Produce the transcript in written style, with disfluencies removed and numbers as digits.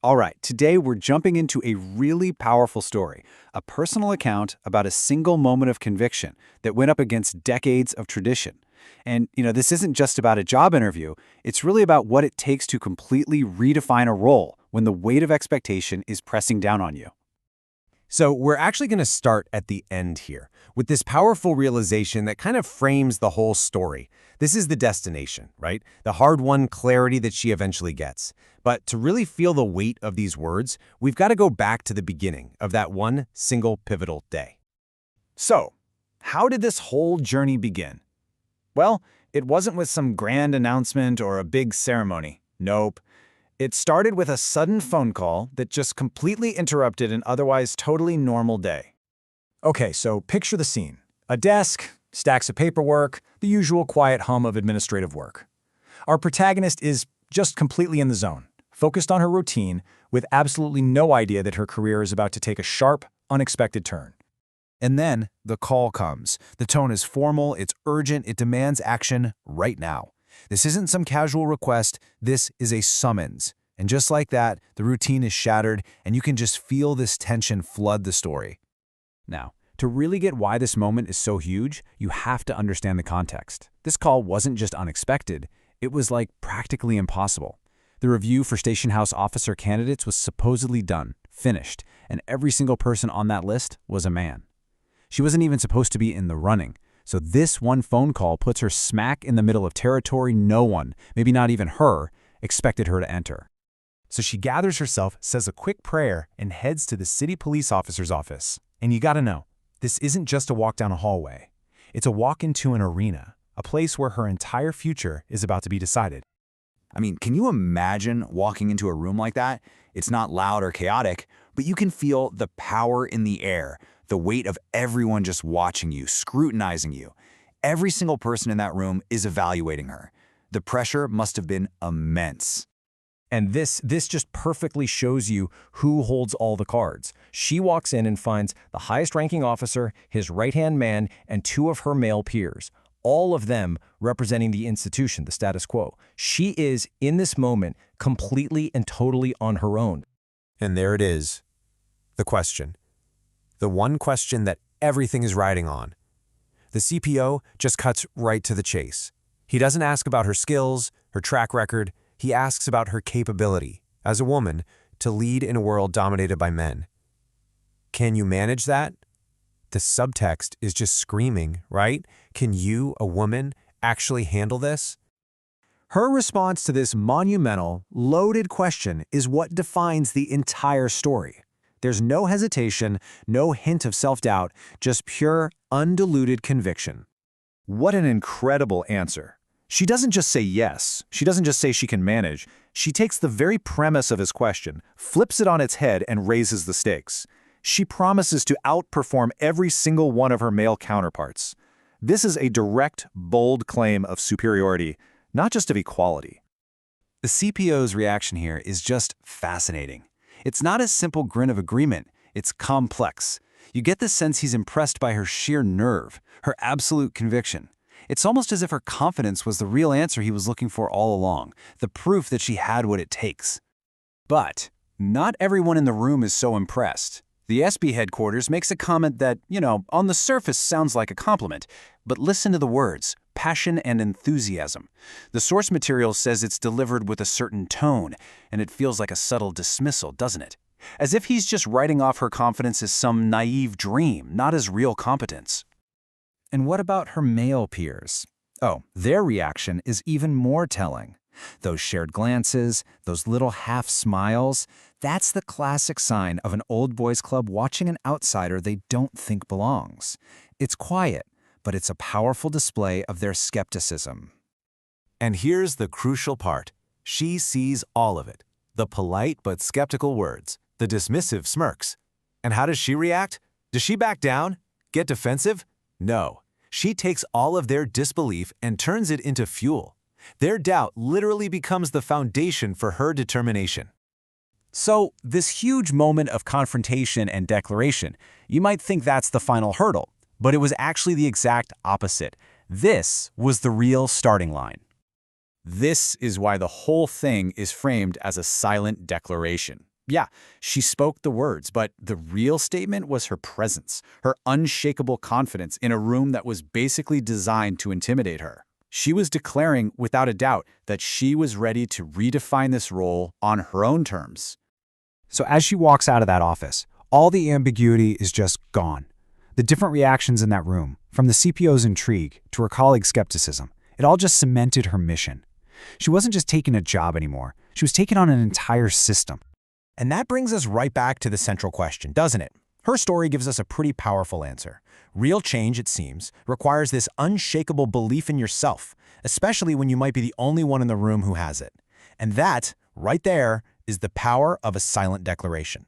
All right, today we're jumping into a really powerful story, a personal account about a single moment of conviction that went up against decades of tradition. And, this isn't just about a job interview, it's really about what it takes to completely redefine a role when the weight of expectation is pressing down on you. So we're actually going to start at the end here, with this powerful realization that kind of frames the whole story. This is the destination, right? The hard-won clarity that she eventually gets. But to really feel the weight of these words, we've got to go back to the beginning of that one single pivotal day. So, how did this whole journey begin? Well, it wasn't with some grand announcement or a big ceremony. Nope. It started with a sudden phone call that just completely interrupted an otherwise totally normal day. Okay, so picture the scene. A desk, stacks of paperwork, the usual quiet hum of administrative work. Our protagonist is just completely in the zone, focused on her routine, with absolutely no idea that her career is about to take a sharp, unexpected turn. And then the call comes. The tone is formal, it's urgent, it demands action right now. This isn't some casual request, this is a summons. And just like that, the routine is shattered, and you can just feel this tension flood the story. Now, to really get why this moment is so huge, you have to understand the context. This call wasn't just unexpected, it was like practically impossible. The review for station house officer candidates was supposedly done, finished, and every single person on that list was a man. She wasn't even supposed to be in the running, so this one phone call puts her smack in the middle of territory no one, maybe not even her, expected her to enter. So she gathers herself, says a quick prayer, and heads to the city police officer's office. And you gotta know, this isn't just a walk down a hallway. It's a walk into an arena, a place where her entire future is about to be decided. I mean, can you imagine walking into a room like that? It's not loud or chaotic, but you can feel the power in the air, the weight of everyone just watching you, scrutinizing you. Every single person in that room is evaluating her. The pressure must have been immense. And this just perfectly shows you who holds all the cards. She walks in and finds the highest-ranking officer, his right-hand man, and two of her male peers, all of them representing the institution, the status quo. She is, in this moment, completely and totally on her own. And there it is, the question. The one question that everything is riding on. The CPO just cuts right to the chase. He doesn't ask about her skills, her track record. He asks about her capability, as a woman, to lead in a world dominated by men. Can you manage that? The subtext is just screaming, right? Can you, a woman, actually handle this? Her response to this monumental, loaded question is what defines the entire story. There's no hesitation, no hint of self-doubt, just pure, undiluted conviction. What an incredible answer. She doesn't just say yes. She doesn't just say she can manage. She takes the very premise of his question, flips it on its head, and raises the stakes. She promises to outperform every single one of her male counterparts. This is a direct, bold claim of superiority, not just of equality. The CPO's reaction here is just fascinating. It's not a simple grin of agreement, it's complex. You get the sense he's impressed by her sheer nerve, her absolute conviction. It's almost as if her confidence was the real answer he was looking for all along, the proof that she had what it takes. But not everyone in the room is so impressed. The SB headquarters makes a comment that, on the surface sounds like a compliment, but listen to the words, passion and enthusiasm. The source material says it's delivered with a certain tone, and it feels like a subtle dismissal, doesn't it? As if he's just writing off her confidence as some naive dream, not as real competence. And what about her male peers? Oh, their reaction is even more telling. Those shared glances, those little half smiles, that's the classic sign of an old boys club watching an outsider they don't think belongs. It's quiet, but it's a powerful display of their skepticism. And here's the crucial part. She sees all of it. The polite but skeptical words, the dismissive smirks. And how does she react? Does she back down? Get defensive? No. She takes all of their disbelief and turns it into fuel. Their doubt literally becomes the foundation for her determination. So, this huge moment of confrontation and declaration, you might think that's the final hurdle, but it was actually the exact opposite. This was the real starting line. This is why the whole thing is framed as a silent declaration. Yeah, she spoke the words, but the real statement was her presence, her unshakable confidence in a room that was basically designed to intimidate her. She was declaring, without a doubt, that she was ready to redefine this role on her own terms. So as she walks out of that office, all the ambiguity is just gone. The different reactions in that room, from the CPO's intrigue to her colleague's skepticism, it all just cemented her mission. She wasn't just taking a job anymore. She was taking on an entire system. And that brings us right back to the central question, doesn't it? Her story gives us a pretty powerful answer. Real change, it seems, requires this unshakable belief in yourself, especially when you might be the only one in the room who has it. And that, right there, is the power of a silent declaration.